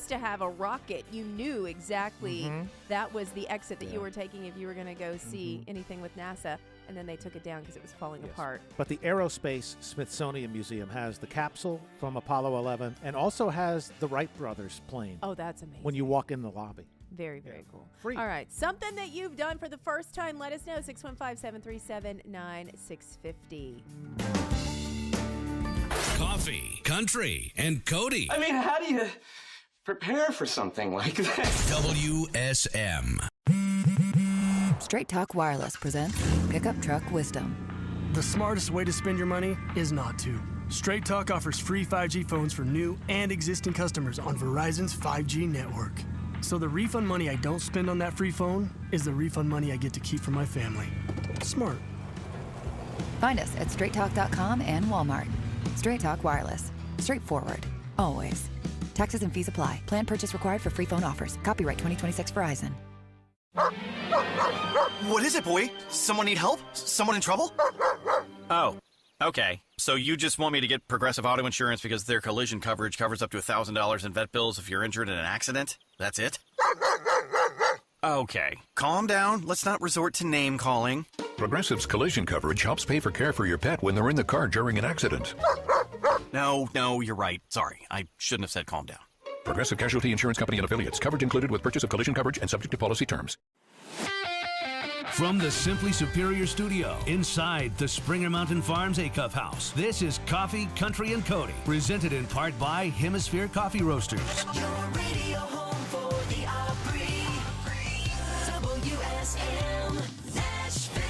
used to have a rocket. You knew exactly that was the exit that you were taking if you were going to go see anything with NASA. And then they took it down because it was falling apart. But the Aerospace Smithsonian Museum has the capsule from Apollo 11 and also has the Wright brothers plane. Oh, that's amazing. When you walk in the lobby. Very, very cool. Free. All right. Something that you've done for the first time, let us know. 615-737-9650. Coffee, Country, and Cody. I mean, how do you prepare for something like this? WSM. Straight Talk Wireless presents Pickup Truck Wisdom. The smartest way to spend your money is not to. Straight Talk offers free 5G phones for new and existing customers on Verizon's 5G network. So the refund money I don't spend on that free phone is the refund money I get to keep for my family. Smart. Find us at straighttalk.com and Walmart. Straight Talk Wireless. Straightforward. Always. Taxes and fees apply. Plan purchase required for free phone offers. Copyright 2026 Verizon. What is it, boy? Someone need help? Someone in trouble? Oh, okay. So you just want me to get Progressive Auto Insurance because their collision coverage covers up to $1,000 in vet bills if you're injured in an accident? That's it? Okay. Calm down. Let's not resort to name calling. Progressive's collision coverage helps pay for care for your pet when they're in the car during an accident. No, you're right. Sorry. I shouldn't have said calm down. Progressive Casualty Insurance Company and Affiliates. Coverage included with purchase of collision coverage and subject to policy terms. From the Simply Superior Studio, inside the Springer Mountain Farms Acuff House, this is Coffee, Country, and Cody, presented in part by Hemisphere Coffee Roasters. Your radio home for the Opry. WSM Nashville.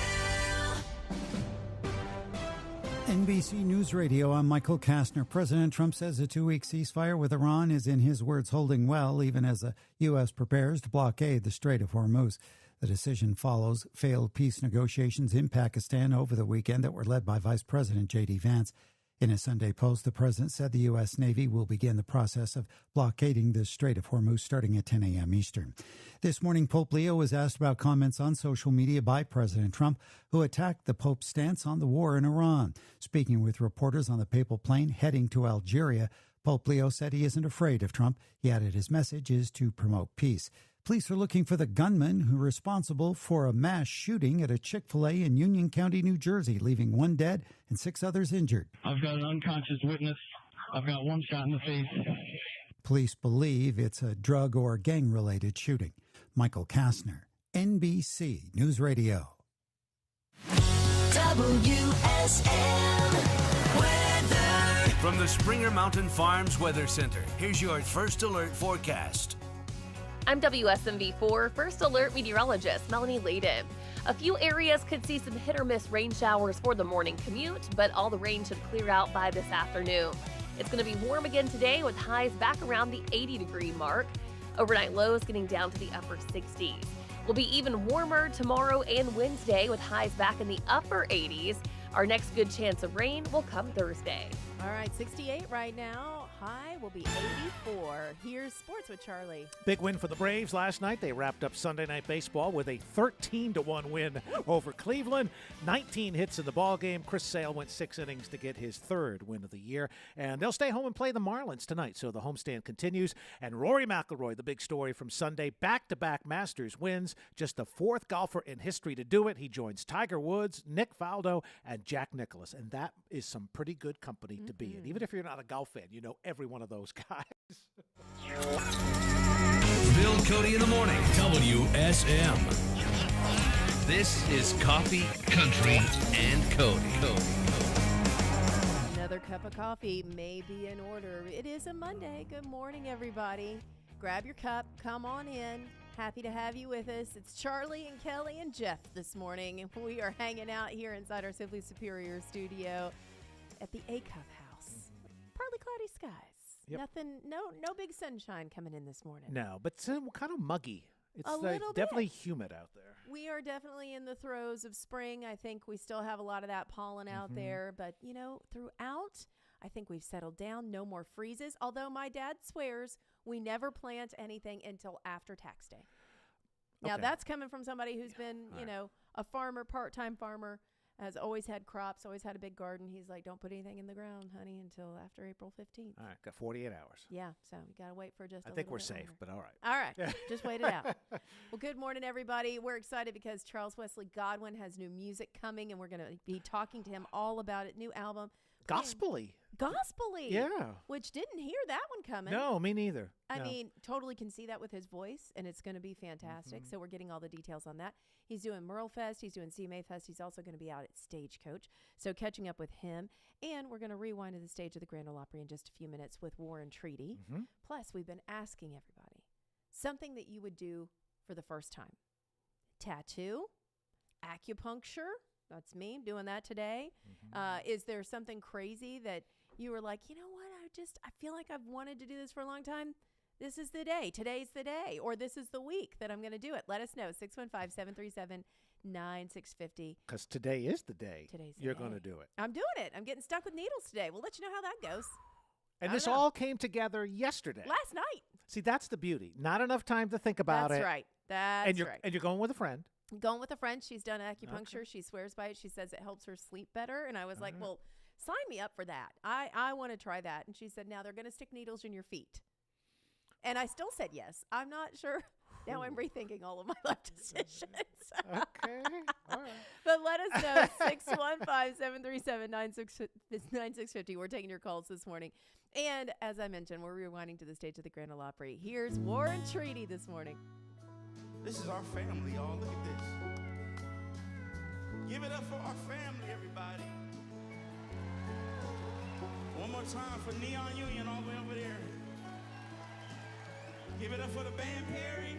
NBC News Radio, I'm Michael Kastner. President Trump says a 2-week ceasefire with Iran is, in his words, holding well, even as the U.S. prepares to blockade the Strait of Hormuz. The decision follows failed peace negotiations in Pakistan over the weekend that were led by Vice President J.D. Vance. In a Sunday post, the president said the U.S. Navy will begin the process of blockading the Strait of Hormuz starting at 10 a.m. Eastern. This morning, Pope Leo was asked about comments on social media by President Trump, who attacked the Pope's stance on the war in Iran. Speaking with reporters on the papal plane heading to Algeria, Pope Leo said he isn't afraid of Trump. He added his message is to promote peace. Police are looking for the gunman who responsible for a mass shooting at a Chick-fil-A in Union County, New Jersey, leaving 1 dead and 6 others injured. I've got an unconscious witness. I've got 1 shot in the face. Police believe it's a drug or gang-related shooting. Michael Kastner, NBC News Radio. WSM Weather. From the Springer Mountain Farms Weather Center, here's your First Alert forecast. I'm WSMV4 First Alert meteorologist Melanie Layden. A few areas could see some hit or miss rain showers for the morning commute, but all the rain should clear out by this afternoon. It's going to be warm again today with highs back around the 80-degree mark. Overnight lows getting down to the upper 60s. Will be even warmer tomorrow and Wednesday with highs back in the upper 80s. Our next good chance of rain will come Thursday. All right, 68 right now. High will be 84. Here's Sports with Charlie. Big win for the Braves last night. They wrapped up Sunday Night Baseball with a 13-1 win over Cleveland. 19 hits in the ballgame. Chris Sale went 6 innings to get his 3rd win of the year. And they'll stay home and play the Marlins tonight, so the homestand continues. And Rory McIlroy, the big story from Sunday, back-to-back Masters wins. Just the 4th golfer in history to do it. He joins Tiger Woods, Nick Faldo, and Jack Nicklaus. And that is some pretty good company to be in. Even if you're not a golf fan, you know every one of those guys. Bill Cody in the morning, WSM. This is Coffee, Country, and Cody. Another cup of coffee may be in order. It is a Monday. Good morning, everybody. Grab your cup. Come on in. Happy to have you with us. It's Charlie and Kelly and Jeff this morning, and we are hanging out here inside our Simply Superior studio at the Acuff House. Partly cloudy skies. Yep. Nothing, no big sunshine coming in this morning. No, but it's kind of muggy. It's little definitely bit. humid out there. We are definitely in the throes of spring. I think we still have a lot of that pollen out there. But, throughout, I think we've settled down. No more freezes. Although my dad swears we never plant anything until after tax day. Now, Okay. that's coming from somebody who's been, a farmer, part-time farmer. Has always had crops, always had a big garden. He's like, don't put anything in the ground, honey, until after April 15th. All right, got 48 hours. Yeah, so we got to wait for just I a think little we're bit safe, longer. but all right. All right, just wait it out. Well, good morning, everybody. We're excited because Charles Wesley Godwin has new music coming, and we're going to be talking to him all about it. New album. Gospel-y. Gospel-y. Yeah. Which didn't hear that one coming. No, me neither. I No. mean, totally can see that with his voice, and it's going to be fantastic. So we're getting all the details on that. He's doing Merle Fest. He's doing CMA Fest. He's also going to be out at Stagecoach. So catching up with him. And we're going to rewind to the stage of the Grand Ole Opry in just a few minutes with War and Treaty. Plus, we've been asking everybody something that you would do for the first time. Tattoo, acupuncture. That's me doing that today. Is there something crazy that you were like, you know what? I feel like I've wanted to do this for a long time. This is the day. Today's the day. Or this is the week that I'm going to do it. Let us know. 615-737-9650. Because today is the day Today's the you're day. going to do it. I'm doing it. I'm getting stuck with needles today. We'll let you know how that goes. And I this don't know. all came together yesterday. Last night. See, that's the beauty. Not enough time to think about That's it. right. That's and you're, right. And you're going with a friend. Going with a friend. She's done acupuncture. She swears by it. She says it helps her sleep better. And I was like, well, sign me up for that. I want to try that. And she said, now they're going to stick needles in your feet. And I still said yes. I'm not sure. Now I'm rethinking all of my life decisions. Okay. All right. But let us know. 615-737-9650. We're taking your calls this morning. And as I mentioned, we're rewinding to the stage of the Grand Ole Opry. Here's War and Treaty this morning. This is our family, y'all. Look at this. Give it up for our family, everybody. One more time for Neon Union all the way over there. Give it up for the band Perry.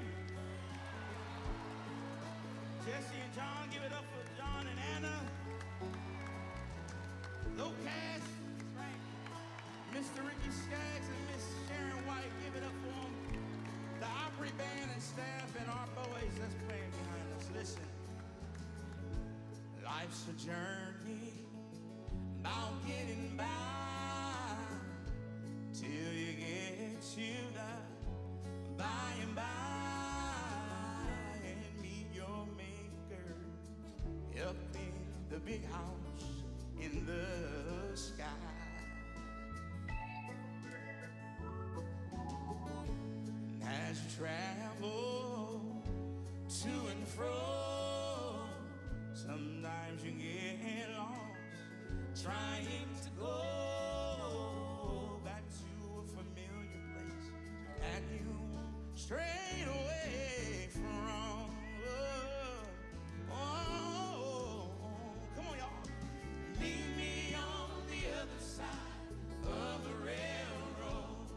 Jesse and John, give it up for John and Anna. Low Cash, Mr. Ricky Skaggs and Miss Sharon White, give it up for them. The Opry band and staff and our boys that's playing behind us. Listen, life's a journey about getting by till you get you done by and by and meet your maker up in the big house in the sky. As you travel to and fro, sometimes you get lost trying to go back to a familiar place that you strayed away from. Oh, come on, y'all. Meet me on the other side of the railroad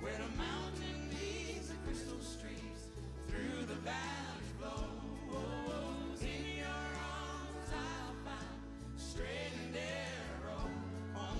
where the mountain leaves the crystal streams through the valley flow. In your arms I'll find straight and narrow on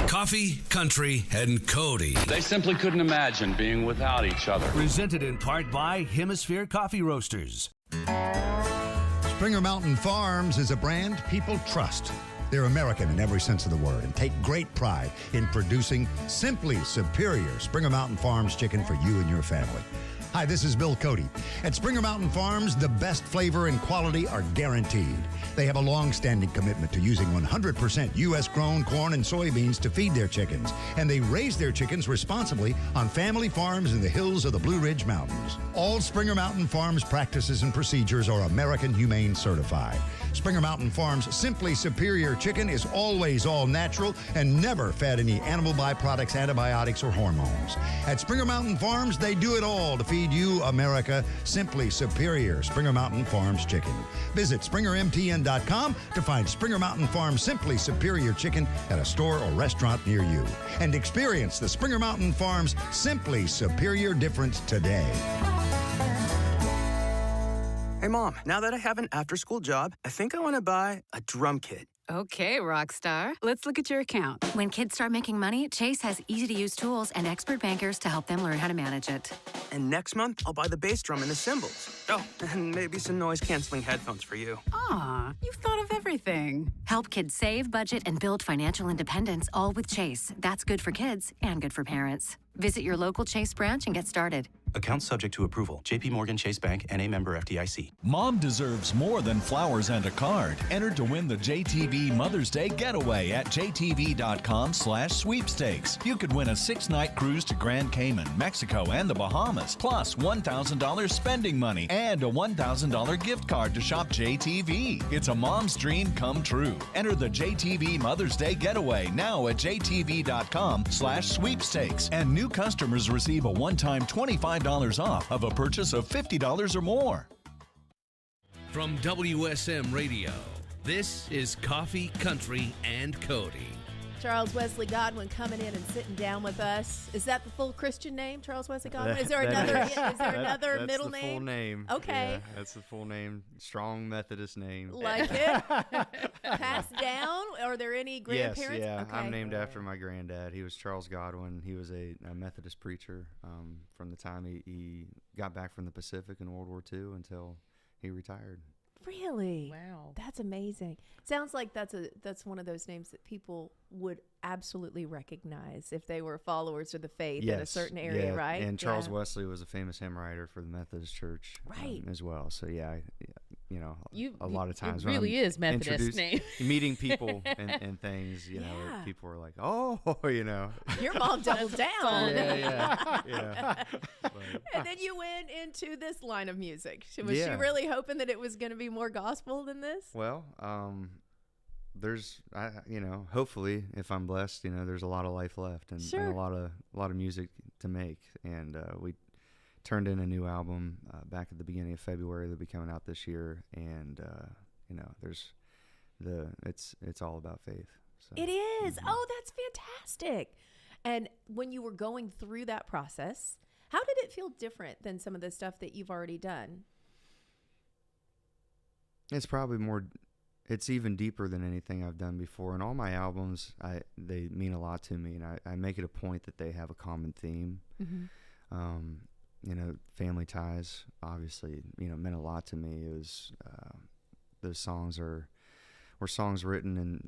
Coffee, Country, and Cody. They simply couldn't imagine being without each other. Presented in part by Hemisphere Coffee Roasters. Springer Mountain Farms is a brand people trust. They're American in every sense of the word and take great pride in producing simply superior Springer Mountain Farms chicken for you and your family. Hi, this is Bill Cody. At Springer Mountain Farms, the best flavor and quality are guaranteed. They have a long-standing commitment to using 100% U.S.-grown corn and soybeans to feed their chickens, and they raise their chickens responsibly on family farms in the hills of the Blue Ridge Mountains. All Springer Mountain Farms practices and procedures are American Humane certified. Springer Mountain Farms' Simply Superior Chicken is always all natural and never fed any animal byproducts, antibiotics, or hormones. At Springer Mountain Farms, they do it all to feed you, America, Simply Superior Springer Mountain Farms chicken. Visit SpringerMTN.com to find Springer Mountain Farms Simply Superior Chicken at a store or restaurant near you. And experience the Springer Mountain Farms Simply Superior difference today. Hey, Mom, now that I have an after-school job, I think I want to buy a drum kit. Okay, Rockstar. Let's look at your account. When kids start making money, Chase has easy-to-use tools and expert bankers to help them learn how to manage it. And next month, I'll buy the bass drum and the cymbals. Oh, and maybe some noise-canceling headphones for you. Aw, you've thought of everything. Help kids save, budget, and build financial independence, all with Chase. That's good for kids and good for parents. Visit your local Chase branch and get started. Account subject to approval. J.P. Morgan Chase Bank, N.A. member FDIC. Mom deserves more than flowers and a card. Enter to win the JTV Mother's Day Getaway at jtv.com/sweepstakes. You could win a 6-night cruise to Grand Cayman, Mexico, and the Bahamas, plus $1,000 spending money and a $1,000 gift card to shop JTV. It's a mom's dream come true. Enter the JTV Mother's Day Getaway now at jtv.com/sweepstakes. And new customers receive a one-time $25 off of a purchase of $50 or more. From WSM Radio, this is Coffee, Country, and Cody. Charles Wesley Godwin coming in and sitting down with us. Is that the full Christian name, Charles Wesley Godwin? Is there another middle name? That's the full name. Okay. Yeah, that's the full name. Strong Methodist name. Like it? Passed down? Are there any grandparents? Yes, yeah. Okay. I'm named after my granddad. He was Charles Godwin. He was a Methodist preacher from the time he got back from the Pacific in World War II until he retired. Really? Wow. That's amazing. Sounds like that's one of those names that people would absolutely recognize if they were followers of the faith in a certain area, right? And Charles Wesley was a famous hymn writer for the Methodist Church, right, as well. So a lot of times it really is Methodist name. Meeting people and things, people are like, oh, your mom doubled down. yeah. And then you went into this line of music. Was she really hoping that it was going to be more gospel than this? Well, hopefully, if I'm blessed, there's a lot of life left and a lot of music to make. And we turned in a new album back at the beginning of February that'll be coming out this year. And it's all about faith. So. It is. Mm-hmm. Oh, that's fantastic. And when you were going through that process, how did it feel different than some of the stuff that you've already done? It's probably more. It's even deeper than anything I've done before. And all my albums, they mean a lot to me, and I make it a point that they have a common theme. Mm-hmm. Family ties, obviously, meant a lot to me. It was those songs were songs written in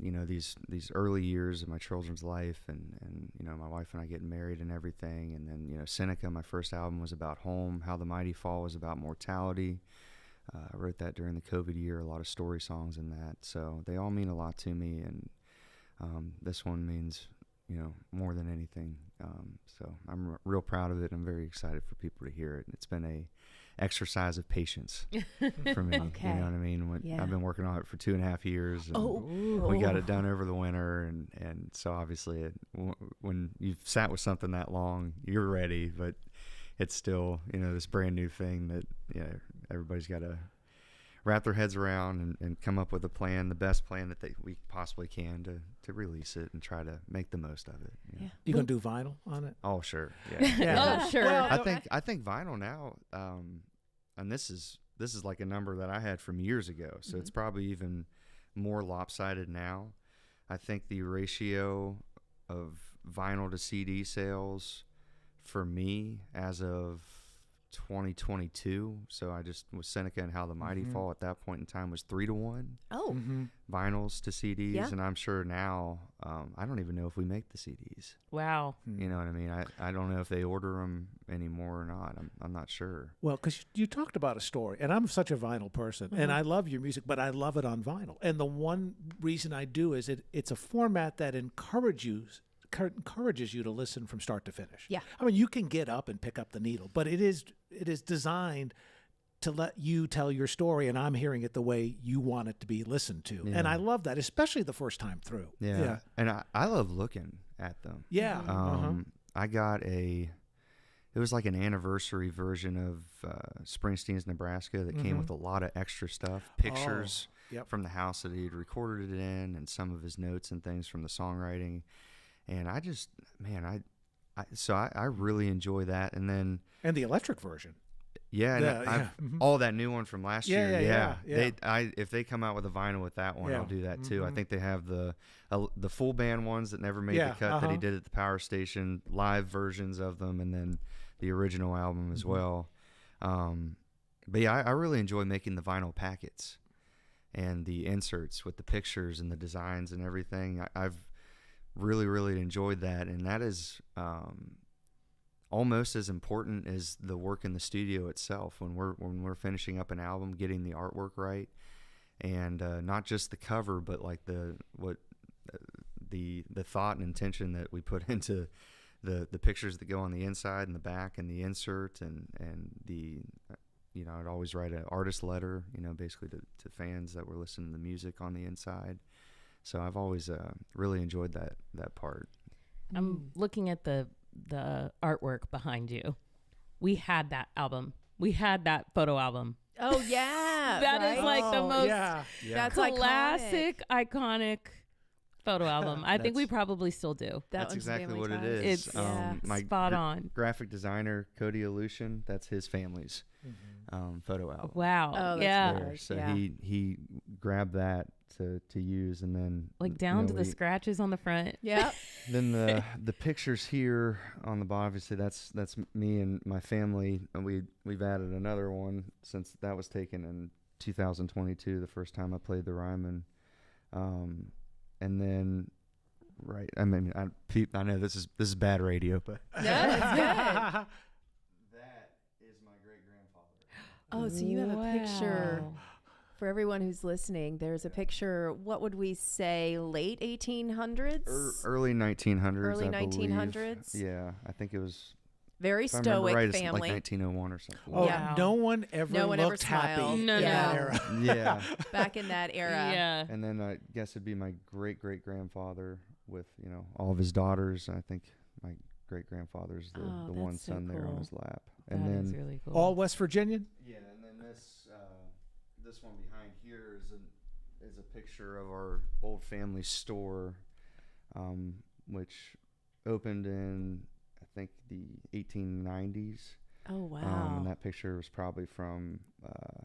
these early years of my children's life, and my wife and I getting married and everything. And then Seneca, my first album, was about home. How the Mighty Fall was about mortality. I wrote that during the COVID year, a lot of story songs in that. So they all mean a lot to me, and this one means, more than anything. So I'm real proud of it. I'm very excited for people to hear it. It's been a exercise of patience for me. Okay. You know what I mean? I've been working on it for 2.5 years, and we got it done over the winter. And so obviously when you've sat with something that long, you're ready, but it's still, this brand new thing that, everybody's got to wrap their heads around and come up with a plan, the best plan that we possibly can to release it and try to make the most of it. You gonna do vinyl on it? Oh, sure. Yeah. Oh, sure. Well, I think vinyl now, and this is like a number that I had from years ago, so it's probably even more lopsided now. I think the ratio of vinyl to CD sales for me as of 2022, so I just was Seneca and How the Mighty Fall at that point in time, was 3-1. Oh. Vinyls to CDs. Yeah. And I'm sure now, I don't even know if we make the CDs. Wow. You know what I mean? I don't know if they order them anymore or not. I'm not sure. Well, because you talked about a story, and I'm such a vinyl person, and I love your music, but I love it on vinyl. And the one reason I do is it's a format that encourages you to listen from start to finish. Yeah. I mean, you can get up and pick up the needle, but it is designed to let you tell your story, and I'm hearing it the way you want it to be listened to. Yeah. And I love that, especially the first time through. Yeah. And I love looking at them. Yeah. I got it was like an anniversary version of Springsteen's Nebraska that came with a lot of extra stuff, pictures from the house that he'd recorded it in, and some of his notes and things from the songwriting. And I just, man, I really enjoy that. And then the electric version. Yeah, all that new one from last year. Yeah. If they come out with a vinyl with that one, I'll do that too. I think they have the full band ones that never made the cut that he did at the Power Station, live versions of them, and then the original album as well. But yeah, I really enjoy making the vinyl packets and the inserts with the pictures and the designs and everything. I've really, really enjoyed that, and that is almost as important as the work in the studio itself. When we're finishing up an album, getting the artwork right, and not just the cover, but like the thought and intention that we put into the pictures that go on the inside and the back and the insert and the I'd always write an artist letter, basically to fans that were listening to the music on the inside. So I've always really enjoyed that part. I'm looking at the artwork behind you. We had that album. We had that photo album. Oh yeah, that is like the most That's classic, iconic photo album. I think we probably still do. That's exactly what it is. It's my spot on. Graphic designer Cody Aleutian, that's his family's photo album. Wow. Oh, There. So he grabbed that to use, and then down to the scratches on the front. Yeah. Then the pictures here on the bottom, obviously that's me and my family, and we've added another one since that was taken in 2022, the first time I played the Ryman. And then I know this is bad radio, but that is my great-grandfather. Oh, so you have a picture. For everyone who's listening, there's a picture, what would we say, late 1800s? Early 1900s, Early I believe. 1900s? Yeah, I think it was... Very stoic family. Like 1901 or something. Oh, wow. No one ever looked happy in that era. Yeah. Back in that era. Yeah. And then I guess it'd be my great-great-grandfather with, all of his daughters. I think my great-grandfather's the one son there on his lap. And that then is really cool. All West Virginian? Yeah, and then this one behind here is a picture of our old family store, which opened in, I think, the 1890s. Oh, wow. And that picture was probably from, I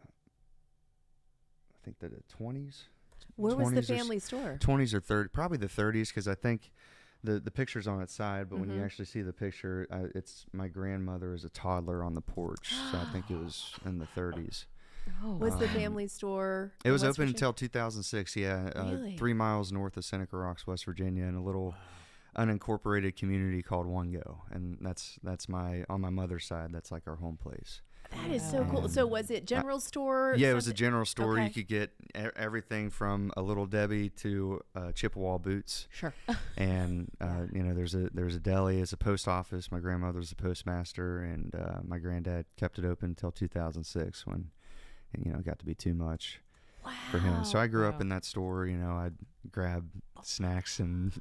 think, the 20s. Where was the family store? 20s or 30s, probably the 30s, because I think the picture's on its side, but when you actually see the picture, it's my grandmother as a toddler on the porch. So I think it was in the 30s. Oh, was the family store? It was open until 2006. Yeah, Really? 3 miles north of Seneca Rocks, West Virginia, in a little unincorporated community called Ongo, and that's on my mother's side. That's like our home place. That is so cool. So was it general store? Yeah, it was a general store. Okay. You could get everything from a Little Debbie to Chippewa boots. Sure. And there's a deli. It's a post office. My grandmother's a postmaster, and my granddad kept it open until 2006 when it got to be too much. for him. So I grew up in that store. You know, I'd grab snacks and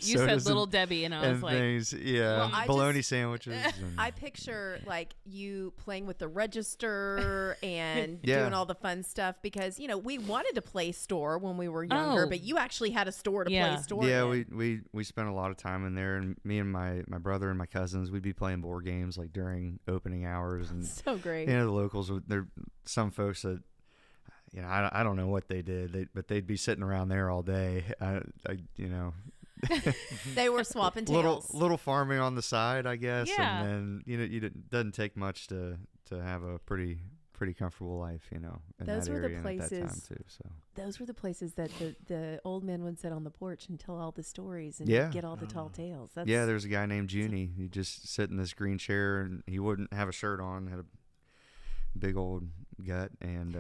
you said Little Debbie, and I was like, things. Yeah, well, bologna sandwiches. And I picture like you playing with the register and doing all the fun stuff because we wanted to play store when we were younger, but you actually had a store to play store. Yeah, in. we spent a lot of time in there, and me and my brother and my cousins, we'd be playing board games like during opening hours, and so great. The locals, there some folks that. I don't know what they did, but they'd be sitting around there all day. They were swapping tails. Little farming on the side, I guess. Yeah. And then it doesn't take much to have a pretty comfortable life, in those that were area the places. And at that time too. So those were the places that the old men would sit on the porch and tell all the stories and get all the tall tales. There's a guy named Junie. He'd just sit in this green chair, and he wouldn't have a shirt on. Had a big old gut, and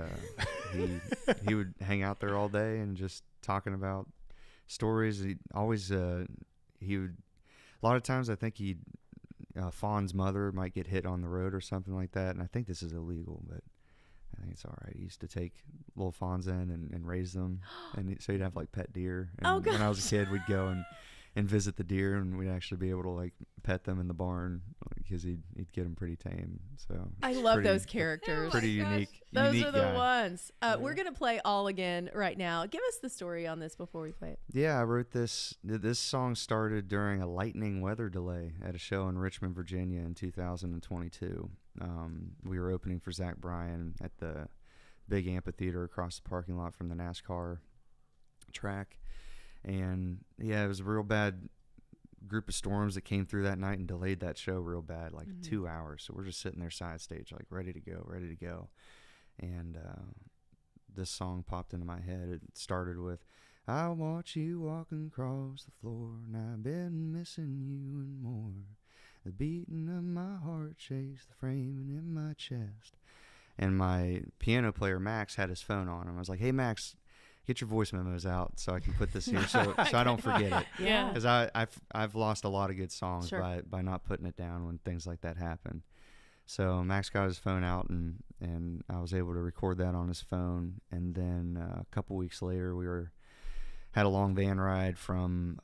he would hang out there all day and just talking about stories. He always he would a lot of times I think Fawn's mother might get hit on the road or something like that, and I think this is illegal, but I think it's all right. He used to take little fawns in and raise them, and so he'd have like pet deer. And when I was a kid, we'd go and visit the deer, and we'd actually be able to like pet them in the barn because he'd get them pretty tame. So I love those characters. Pretty unique. Those unique are the guy. ones. We're gonna play All Again right now. Give us the story on this before we play it. Yeah, I wrote this. This song started during a lightning weather delay at a show in Richmond, Virginia in 2022. We were opening for Zach Bryan at the big amphitheater across the parking lot from the NASCAR track. And yeah, it was a real bad group of storms that came through that night and delayed that show real bad, like 2 hours. So we're just sitting there side stage, like ready to go. And this song popped into my head. It started with, I watch you walking across the floor, and I've been missing you and more. The beating of my heart shakes the framing in my chest. And my piano player, Max, had his phone on him. I was like, hey, Max, get your voice memos out so I can put this here so I don't forget it. Yeah. Because I've lost a lot of good songs by not putting it down when things like that happen. So Max got his phone out, and I was able to record that on his phone. And then a couple weeks later, we had a long van ride from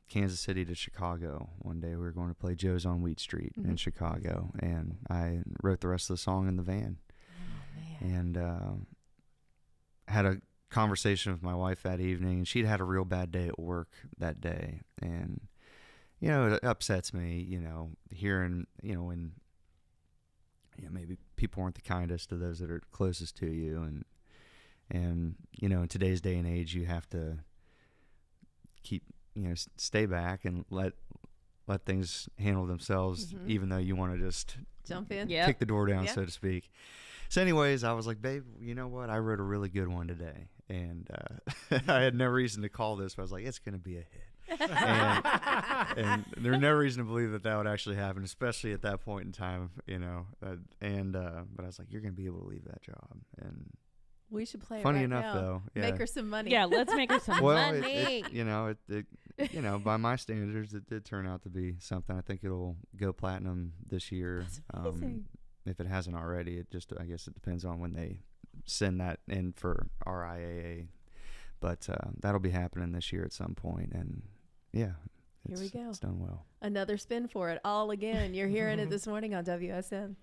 Kansas City to Chicago. One day we were going to play Joe's on Wheat Street in Chicago, and I wrote the rest of the song in the van. Oh, man. And had a conversation with my wife that evening, and she'd had a real bad day at work that day. And, it upsets me, hearing, when maybe people aren't the kindest to those that are closest to you. And in today's day and age, you have to keep, stay back and let things handle themselves, even though you want to just jump in, kick the door down, so to speak. So anyways, I was like, babe, you know what? I wrote a really good one today. And I had no reason to call this, but I was like, it's going to be a hit. and there's no reason to believe that would actually happen, especially at that point in time, but I was like, you're going to be able to leave that job. And we should play funny it right enough, now. though. Yeah. Make her some money. Yeah, let's make her some money. It, by my standards, it did turn out to be something. I think it'll go platinum this year. That's amazing. If it hasn't already, I guess it depends on when they send that in for RIAA. But that'll be happening this year at some point. And yeah, here we go. It's done well. Another spin for it. All Again. You're hearing it this morning on WSM.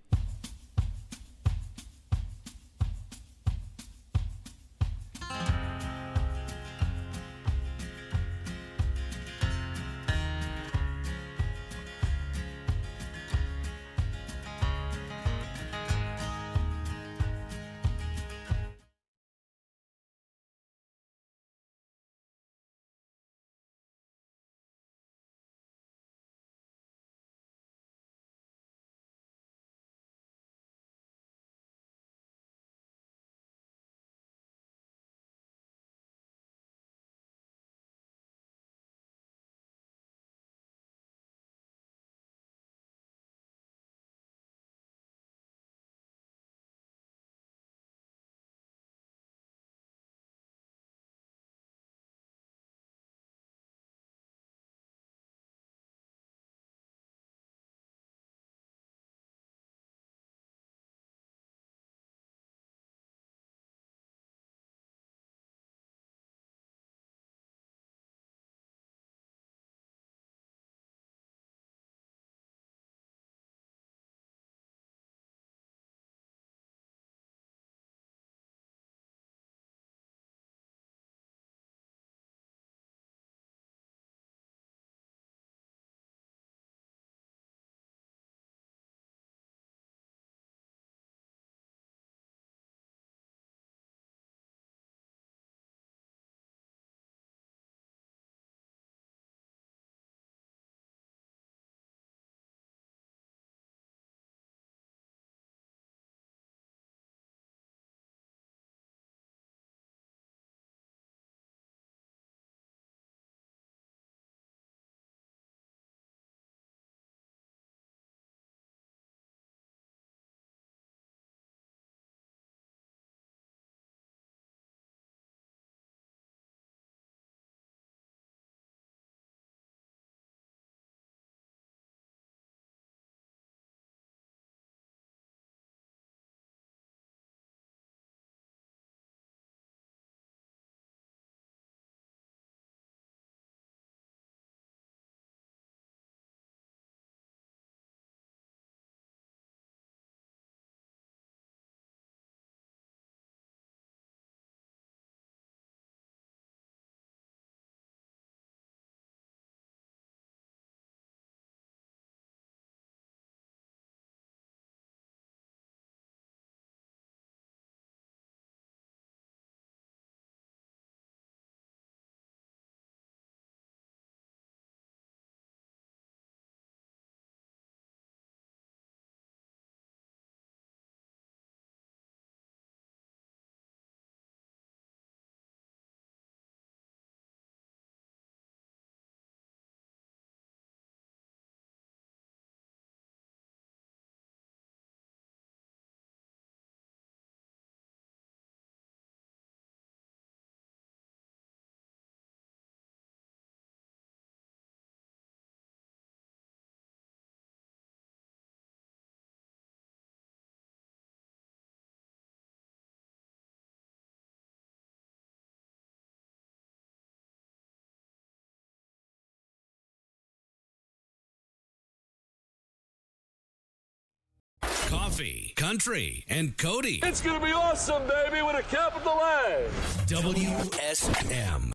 Coffee, Country, and Cody. It's going to be awesome, baby, with a capital A. WSM.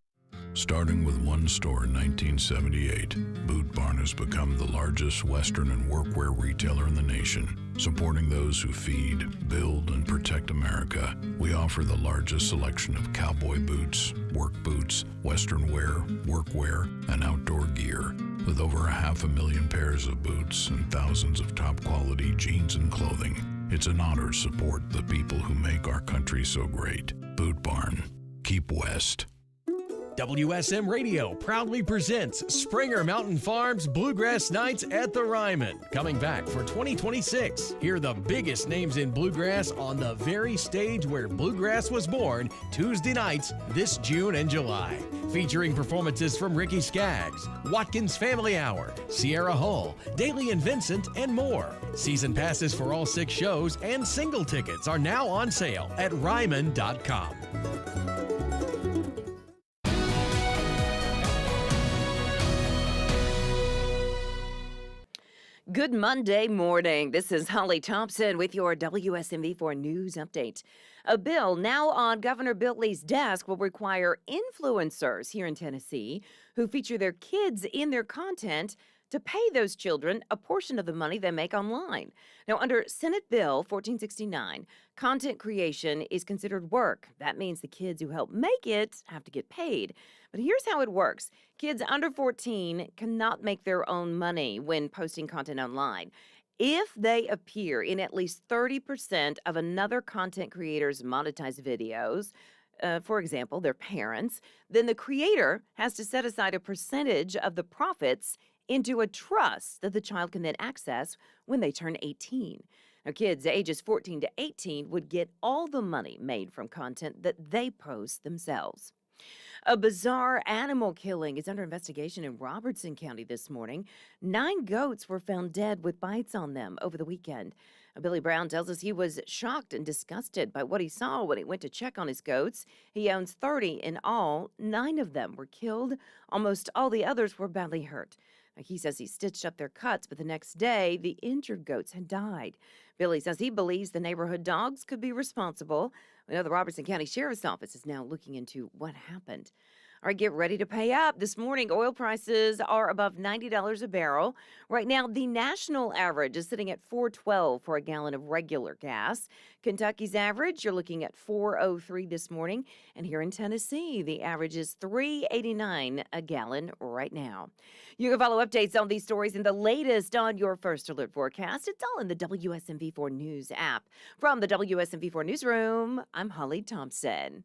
Starting with one store in 1978, Boot Barn has become the largest Western and workwear retailer in the nation. Supporting those who feed, build, and protect America, we offer the largest selection of cowboy boots, work boots, Western wear, workwear, and outdoor gear. With over 500,000 pairs of boots and thousands of top-quality jeans and clothing, it's an honor to support the people who make our country so great. Boot Barn. Keep West. WSM Radio proudly presents Springer Mountain Farms Bluegrass Nights at the Ryman, coming back for 2026. Hear the biggest names in bluegrass on the very stage where bluegrass was born, Tuesday nights this June and July. Featuring performances from Ricky Skaggs, Watkins Family Hour, Sierra Hull, Daly and Vincent, and more. Season passes for all 6 shows and single tickets are now on sale at Ryman.com. Good Monday morning. This is Holly Thompson with your WSMV4 News Update. A bill now on Governor Bill Lee's desk will require influencers here in Tennessee who feature their kids in their content to pay those children a portion of the money they make online. Now, under Senate Bill 1469, content creation is considered work. That means the kids who help make it have to get paid. But here's how it works. Kids under 14 cannot make their own money when posting content online. If they appear in at least 30% of another content creator's monetized videos, for example, their parents, then the creator has to set aside a percentage of the profits into a trust that the child can then access when they turn 18. Now, kids ages 14 to 18 would get all the money made from content that they post themselves. A bizarre animal killing is under investigation in Robertson County this morning. 9 goats were found dead with bites on them over the weekend. Billy Brown tells us he was shocked and disgusted by what he saw when he went to check on his goats. He owns 30 in all. 9 of them were killed. Almost all the others were badly hurt. He says he stitched up their cuts, but the next day, the injured goats had died. Billy says he believes the neighborhood dogs could be responsible. We know the Robertson County Sheriff's Office is now looking into what happened. All right, get ready to pay up. This morning, oil prices are above $90 a barrel. Right now, the national average is sitting at $4.12 for a gallon of regular gas. Kentucky's average, you're looking at $4.03 this morning. And here in Tennessee, the average is $3.89 a gallon right now. You can follow updates on these stories and the latest on your First Alert forecast. It's all in the WSMV4 News app. From the WSMV4 Newsroom, I'm Holly Thompson.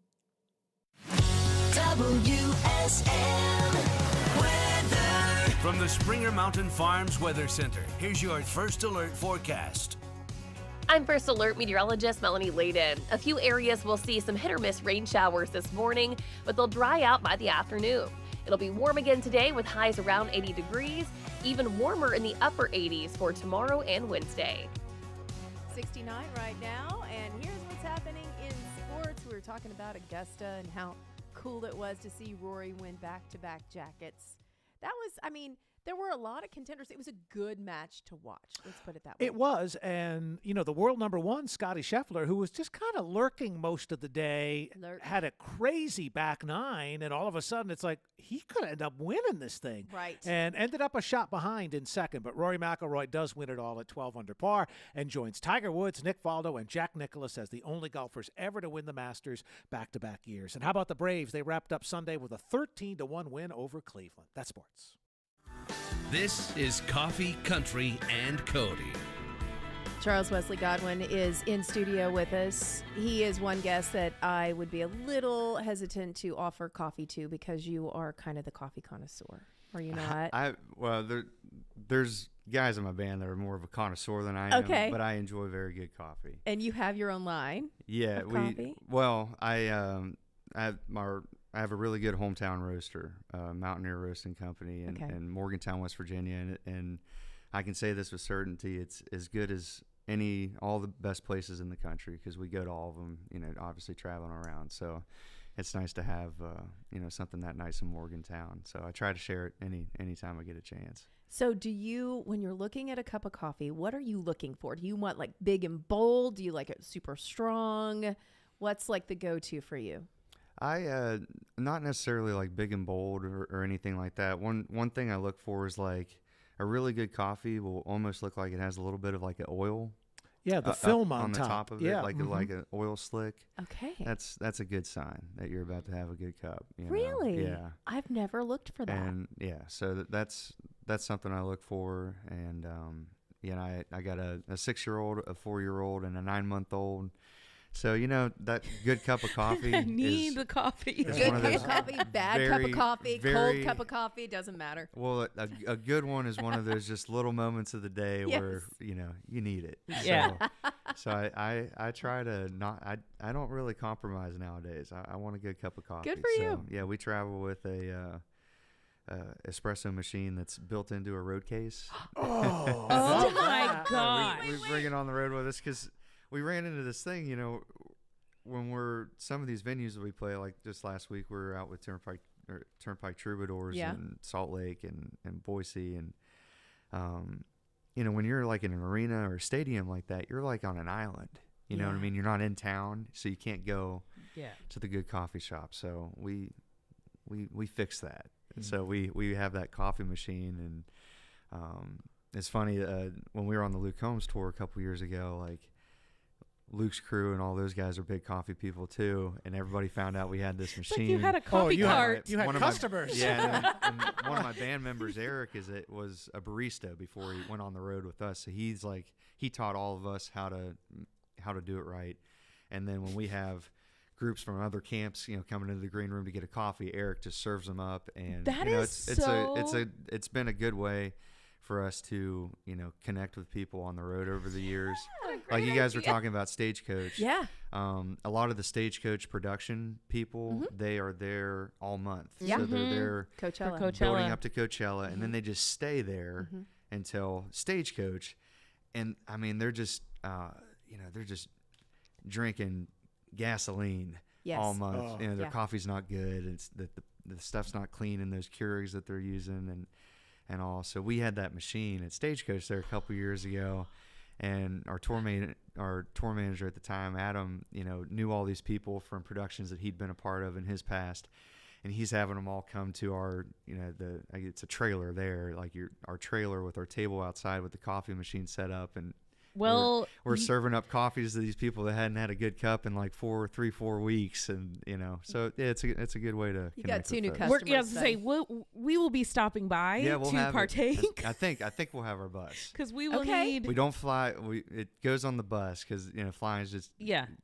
WSM weather. From the Springer Mountain Farms Weather Center, here's your First Alert forecast. I'm First Alert meteorologist Melanie Layden. A few areas will see some hit or miss rain showers this morning, but they'll dry out by the afternoon. It'll be warm again today with highs around 80 degrees, even warmer in the upper 80s for tomorrow and Wednesday. 69 right now, and here's what's happening in sports. We were talking about Augusta and how cool it was to see Rory win back-to-back jackets. That was, I mean, there were a lot of contenders. It was a good match to watch. Let's put it that way. It was. And, you know, the world number 1, Scotty Scheffler, who was just kind of lurking most of the day, had a crazy back 9. And all of a sudden, it's like he could end up winning this thing. Right. And ended up a shot behind in second. But Rory McIlroy does win it all at 12 under par and joins Tiger Woods, Nick Faldo, and Jack Nicklaus as the only golfers ever to win the Masters back-to-back years. And how about the Braves? They wrapped up Sunday with a 13-1 win over Cleveland. That's sports. This is Coffee, Country, and Cody. Charles Wesley Godwin is in studio with us. He is one guest that I would be a little hesitant to offer coffee to because you are kind of the coffee connoisseur. Are you not? There's guys in my band that are more of a connoisseur than I am. Okay. But I enjoy very good coffee. And you have your own line? Yeah, of coffee? I have a really good hometown roaster, Mountaineer Roasting Company in Morgantown, West Virginia, and I can say this with certainty: it's as good as all the best places in the country because we go to all of them. You know, obviously traveling around, so it's nice to have something that nice in Morgantown. So I try to share it anytime I get a chance. So do you, when you're looking at a cup of coffee, what are you looking for? Do you want like big and bold? Do you like it super strong? What's like the go-to for you? I not necessarily like big and bold or anything like that. One thing I look for is like a really good coffee will almost look like it has a little bit of like an oil. Yeah, the film on the top of yeah. it, like an oil slick. Okay. That's a good sign that you're about to have a good cup. You know? Really? Yeah. I've never looked for that. And yeah, so that's something I look for. And I got a 6-year-old, a 4-year-old, and a 9-month-old. So that good cup of coffee. Need the coffee. Good cup of coffee, bad cup of coffee, cold cup of coffee, doesn't matter. Well, a good one is one of those just little moments of the day where you need it. Yeah. So I try to not. I don't really compromise nowadays. I want a good cup of coffee. Good for you. Yeah, we travel with a espresso machine that's built into a road case. Oh my God! We bring it on the road with us because we ran into this thing, when some of these venues that we play, like just last week, we were out with Turnpike Troubadours in Salt Lake and Boise. And, when you're like in an arena or a stadium like that, you're like on an island. You know what I mean? You're not in town, so you can't go to the good coffee shop. So we fix that. So we have that coffee machine. And it's funny, when we were on the Luke Combs tour a couple years ago, like, Luke's crew and all those guys are big coffee people too, and everybody found out we had this machine. Like you had a coffee cart. You had customers. And one of my band members, Eric, was a barista before he went on the road with us. So he taught all of us how to do it right. And then when we have groups from other camps, coming into the green room to get a coffee, Eric just serves them up, and it's been a good way for us to connect with people on the road over the years. Like you guys were talking about Stagecoach. Yeah. A lot of the Stagecoach production people, they are there all month. Yeah. So they're there Coachella. building up to Coachella, and then they just stay there until Stagecoach. And I mean, they're just they're just drinking gasoline all month. Their coffee's not good. It's the stuff's not clean in those Keurigs that they're using and all. So we had that machine at Stagecoach there a couple years ago, and our tour manager at the time, Adam, knew all these people from productions that he'd been a part of in his past, and he's having them all come to our, it's a trailer there, like our trailer with our table outside with the coffee machine set up, and we're serving up coffees to these people that hadn't had a good cup in like 4 weeks, and so it's a good way to. You got 2 new customers. customers. We will be stopping by to partake. I think we'll have our bus because we will need. We don't fly. It goes on the bus because flying is just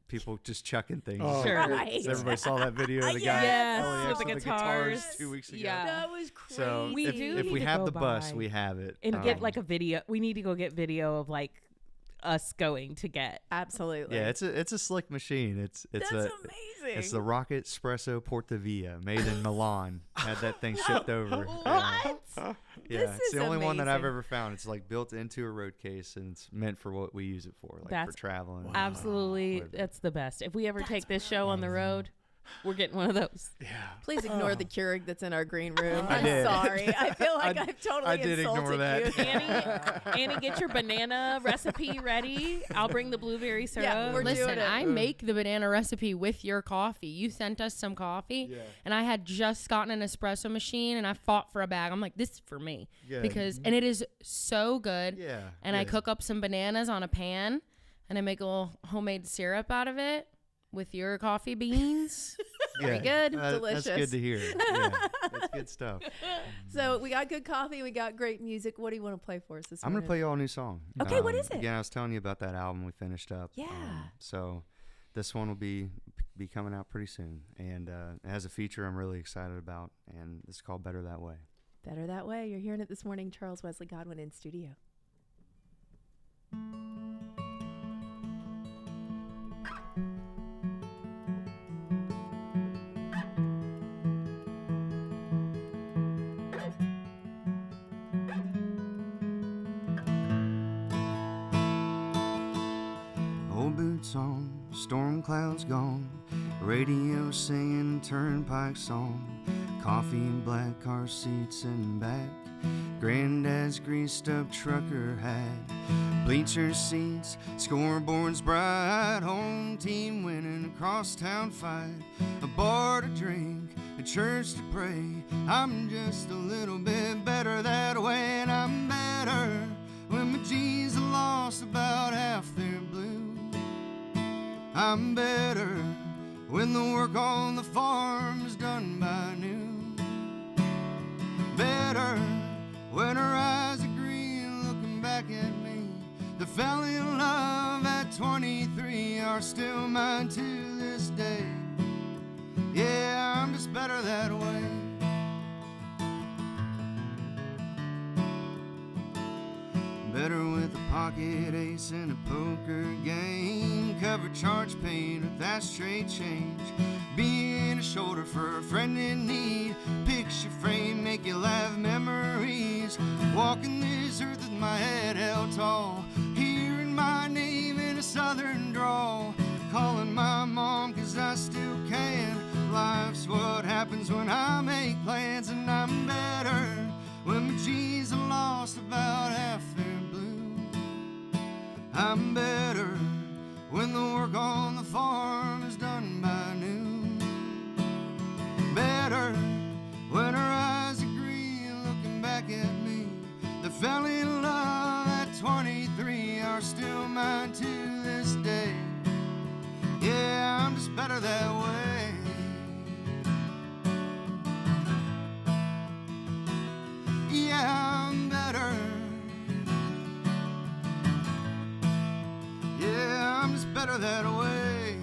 people just chucking things. Oh, sure. Right. So everybody saw that video of the guy with the guitars 2 weeks ago. Yeah, that was crazy. So if we have the bus, we have it. And get like a video. We need to go get video of like us going to get. Absolutely. Yeah, it's a slick machine. That's amazing. It's the Rocket Espresso Portavia, made in Milan. Had that thing shipped over. What? Yeah, it's the only one that I've ever found. It's like built into a road case, and it's meant for what we use it for, like for traveling. Absolutely, that's the best. If we ever take this show on the road, we're getting one of those. Yeah. Please ignore the Keurig that's in our green room. I'm did. sorry. I feel like I've totally did insulted ignore that. you. Annie, get your banana recipe ready. I'll bring the blueberry syrup. Yeah, we're doing Listen, it. I make the banana recipe with your coffee. You sent us some coffee, and I had just gotten an espresso machine, and I fought for a bag. I'm like, this is for me. And it is so good. Yeah. And I cook up some bananas on a pan, and I make a little homemade syrup out of it with your coffee beans. Very good. Delicious. That's good to hear. Yeah, that's good stuff. So we got good coffee. We got great music. What do you want to play for us this I'm morning? going to play you all a new song. Okay, what is it? Yeah, I was telling you about that album we finished up. Yeah. So this one will be coming out pretty soon. And it has a feature I'm really excited about, and it's called Better That Way. Better That Way. You're hearing it this morning. Charles Wesley Godwin in studio. Old boots on, storm clouds gone, radio singing turnpike song, coffee in black car seats and back Granddad's greased up trucker hat, bleacher seats, scoreboards bright, home team winning a crosstown fight, a bar to drink, a church to pray. I'm just a little bit better that way, and I'm better when my jeans are lost about half their blue. I'm better when the work on the farm is done by noon. Better when her eyes are green looking back at me. The fell in love at 23 are still mine to this day. Yeah, I'm just better that way. Better with a pocket ace in a poker game, cover charge paint with that straight change, being a shoulder for a friend in need, picture frame, make you laugh memories, walking this earth with my head held tall, hearing my name in a southern drawl, calling my mom cause I still can. Life's what happens when I make plans, and I'm better when my jeans are lost about half their blue. I'm better when the work on the farm is done by noon. Better when her eyes are green looking back at me. The fell in love at 23 are still mine to this day. Yeah, I'm just better that way. Yeah, I'm better. Yeah, I'm just better that way.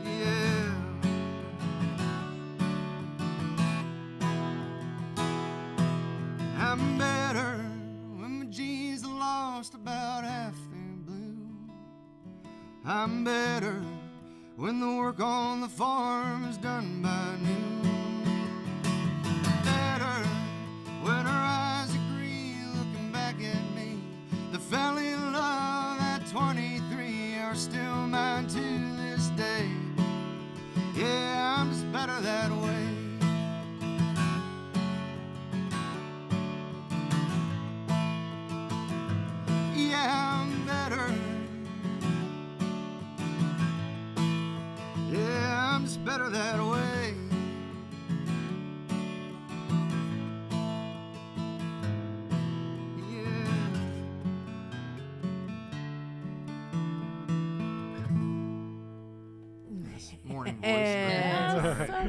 Yeah. I'm better when my jeans are lost about half their blue. I'm better when the work on the farm is done by noon. Better when her eyes are green looking back at me. The fell in love at 23 are still mine to this day. Yeah, I'm just better that way. Yeah, I'm better. Yeah, I'm just better that way. Morning voice.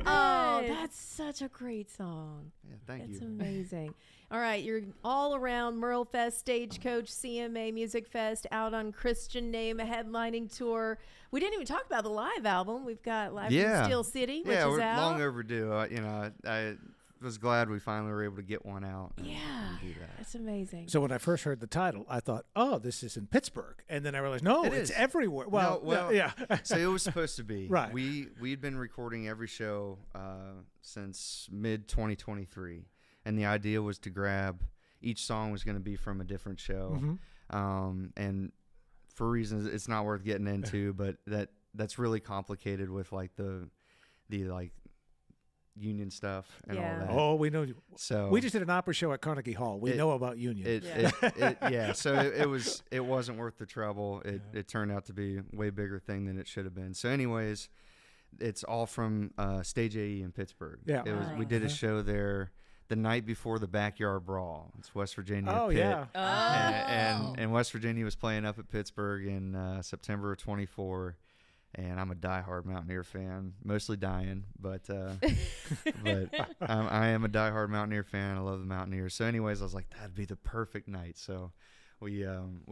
Oh, that's such a great song. Yeah, thank That's you. amazing. All right, you're all around Merle Fest, Stagecoach, CMA Music Fest, out on Christian Name, a headlining tour. We didn't even talk about the live album. We've got Live from Steel City, which is we're out. long overdue. I was glad we finally were able to get one out. And do that. That's amazing. So when I first heard the title, I thought, "Oh, this is in Pittsburgh," and then I realized, no, it's everywhere. Well, yeah. So it was supposed to be. Right. We'd been recording every show since mid 2023, and the idea was to grab each song was going to be from a different show, and for reasons it's not worth getting into, but that's really complicated with like the like union stuff and all that. Oh, we know. So we just did an opera show at Carnegie Hall. We know about union. So it wasn't worth the trouble. It turned out to be a way bigger thing than it should have been. So anyways, it's all from Stage AE in Pittsburgh. Yeah. We did a show there the night before the Backyard Brawl. It's West Virginia. Oh, Pitt. yeah. And West Virginia was playing up at Pittsburgh in September of 24. And I'm a diehard Mountaineer fan, mostly dying, but I am a diehard Mountaineer fan. I love the Mountaineers. So anyways, I was like, that'd be the perfect night. So we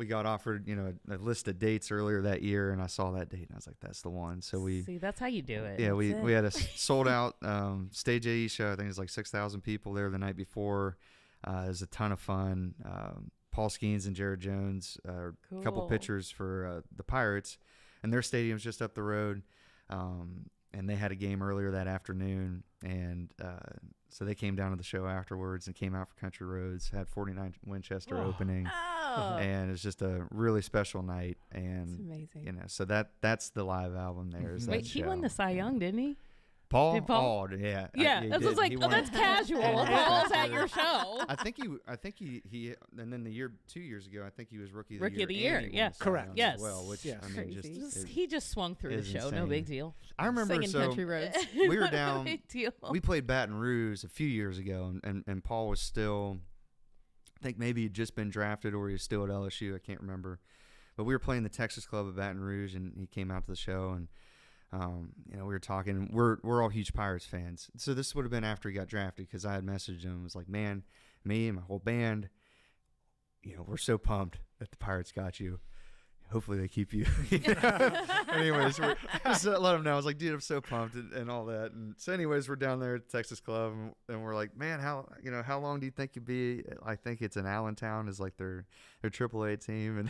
got offered, a list of dates earlier that year, and I saw that date, and I was like, that's the one. So See, that's how you do it. Yeah, we had a sold out Stage AE show. I think it was like 6,000 people there the night before. It was a ton of fun. Paul Skeens and Jared Jones, a couple pitchers for the Pirates. And their stadium's just up the road, and they had a game earlier that afternoon, and so they came down to the show afterwards and came out for Country Roads, had 49 Winchester opening, and it's just a really special night. And that's amazing. So that's the live album there. Is Wait, that he show. won the Cy Young, didn't he? Paul? Did Paul? Oh, yeah. Yeah, he that did. was like, He oh, won. that's casual. Paul's at your show. I think he, and then 2 years ago, I think he was rookie of the year. Rookie of the year, and he won yes. the Cy Correct. Young Yes. As well, which Yes. I mean, Crazy. just He just swung through the is show. No insane. big deal. I remember Singing country roads. we were Not a down. big deal. We played Baton Rouge a few years ago, and Paul was still, I think maybe he'd just been drafted or he was still at LSU. I can't remember. But we were playing the Texas Club at Baton Rouge, and he came out to the show, and we were talking. We're all huge Pirates fans, so this would have been after he got drafted because I had messaged him and was like, "Man, me and my whole band, we're so pumped that the Pirates got you. Hopefully they keep you." Anyways, just let him know. I was like, "Dude, I'm so pumped," and all that. And so, anyways, we're down there at the Texas Club, and we're like, "Man, how long do you think you'd be?" I think it's in Allentown is like their AAA team,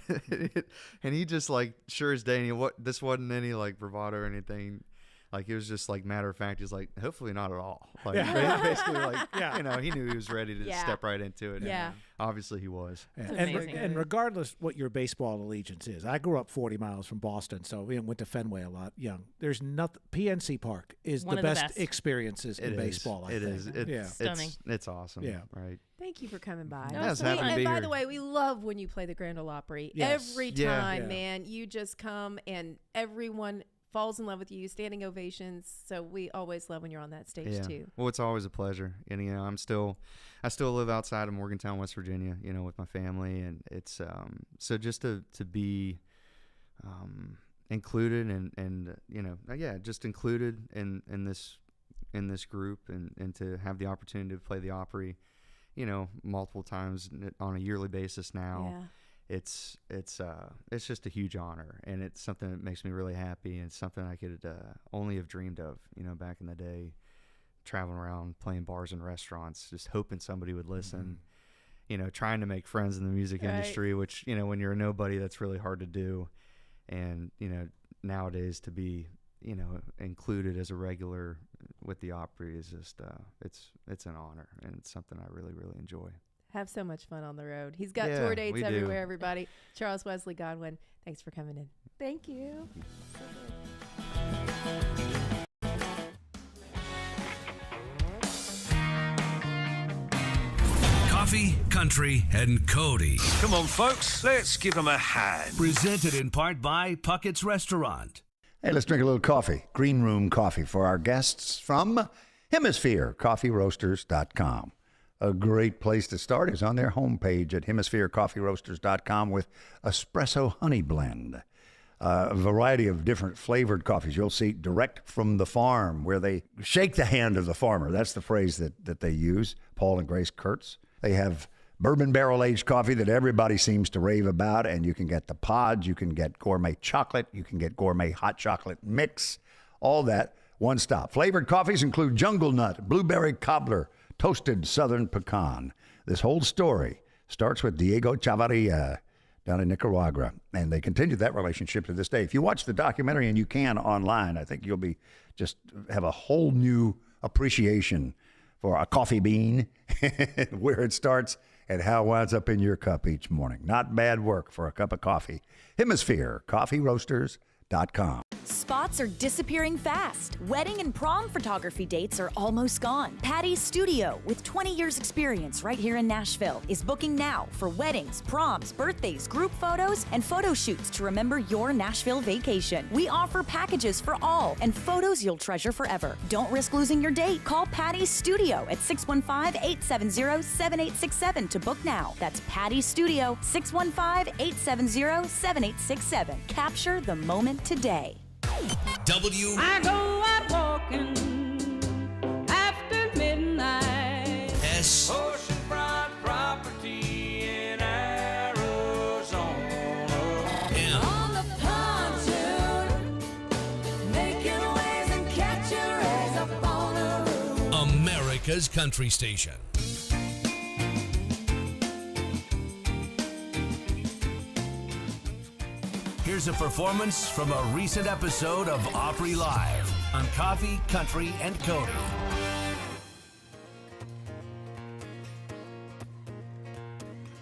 and he just like sure as day, this wasn't any like bravado or anything. Like it was just like matter of fact. He's like, hopefully not at all. Like basically, like he knew he was ready to step right into it. Yeah. And obviously he was. And regardless what your baseball allegiance is, I grew up 40 miles from Boston, so we went to Fenway a lot young. There's nothing. PNC Park is One the of the best best. experiences in baseball. I It think. is. Stunning. It's awesome. Yeah. Right. Thank you for coming by. No, it's happy to And be by here. the way, we love when you play the Grand Ole Opry. Yes. Every Yeah. time, Yeah. man, you just come and everyone falls in love with you, standing ovations. So we always love when you're on that stage too. Well, it's always a pleasure, and I still live outside of Morgantown, West Virginia, with my family, and it's so just to be included and just included in this group and to have the opportunity to play the Opry, multiple times on a yearly basis now. Yeah. It's just a huge honor, and it's something that makes me really happy, and it's something I could only have dreamed of, back in the day, traveling around playing bars and restaurants, just hoping somebody would listen, trying to make friends in the music industry, which, when you're a nobody, that's really hard to do. And, nowadays to be, included as a regular with the Opry is just, it's an honor, and it's something I really, really enjoy. Have so much fun on the road. He's got Yeah, tour dates we do. everywhere, everybody. Charles Wesley Godwin, thanks for coming in. Thank you. Coffee, Country, and Cody. Come on, folks, let's give them a hand. Presented in part by Puckett's Restaurant. Hey, let's drink a little coffee. Green Room Coffee for our guests from Hemisphere, coffeeroasters.com. A great place to start is on their homepage at hemispherecoffeeroasters.com with Espresso Honey Blend. A variety of different flavored coffees. You'll see direct from the farm, where they shake the hand of the farmer. That's the phrase that they use, Paul and Grace Kurtz. They have bourbon barrel-aged coffee that everybody seems to rave about, and you can get the pods, you can get gourmet chocolate, you can get gourmet hot chocolate mix, all that, one stop. Flavored coffees include jungle nut, blueberry cobbler, toasted southern pecan. This whole story starts with Diego Chavarria down in Nicaragua, and they continue that relationship to this day. If you watch the documentary, and you can online, I think you'll be just have a whole new appreciation for a coffee bean, where it starts and how it winds up in your cup each morning. Not bad work for a cup of coffee. Hemisphere, coffeeroasters.com. Spots are disappearing fast. Wedding and prom photography dates are almost gone. Patty's Studio, with 20 years experience right here in Nashville, is booking now for weddings, proms, birthdays, group photos, and photo shoots to remember your Nashville vacation. We offer packages for all and photos you'll treasure forever. Don't risk losing your date. Call Patty's Studio at 615-870-7867 to book now. That's Patty's Studio, 615-870-7867. Capture the moment today. I go out walking after midnight. Oceanfront property in Arizona. On the pontoon, making waves and catching rays up on the roof. America's Country Station. Here's a performance from a recent episode of Opry Live on Coffee, Country, and Cody.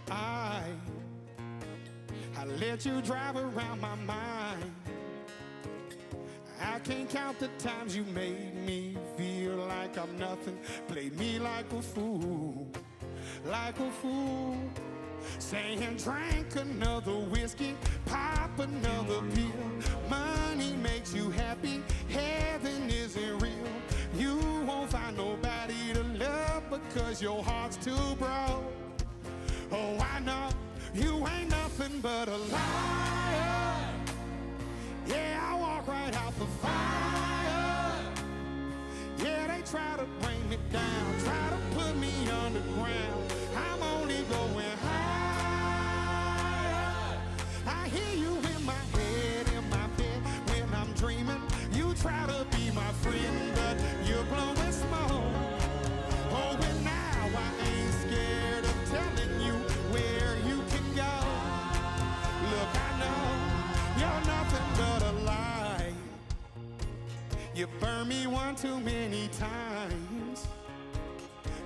I let you drive around my mind. I can't count the times you made me feel like I'm nothing. Played me like a fool, like a fool. Saying drink another whiskey, pop another pill. Money makes you happy, heaven isn't real. You won't find nobody to love because your heart's too broke. Oh, I know you ain't nothing but a liar. Yeah, I walk right out the fire. Yeah, they try to bring me down, try to put me underground. I'm only going higher. I hear you in my head, in my bed, when I'm dreaming. You try to be my friend, but you're blowing smoke. Oh, and now I ain't scared of telling you where you can go. Look, I know you're nothing but a lie. You burned me one too many times.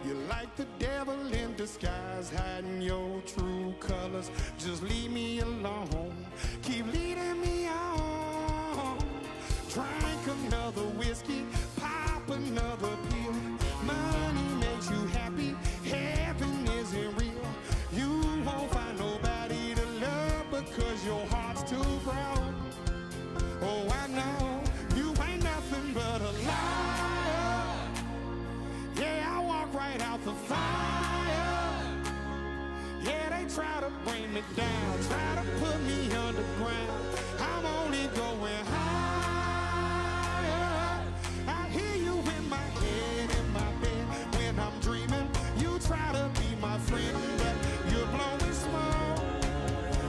You're like the devil in disguise, hiding your true colors. Just leave me alone. Keep leading me on. Drink another whiskey, pop another pill. Money makes you happy, heaven isn't real. You won't find nobody to love because your heart's too broke. Oh, I know you ain't nothing but a liar. Yeah, I walk right out the fire. Yeah, they try to bring me down, try to put me underground. I'm only going higher. I hear you in my head, in my bed, when I'm dreaming. You try to be my friend, but you're blowing smoke.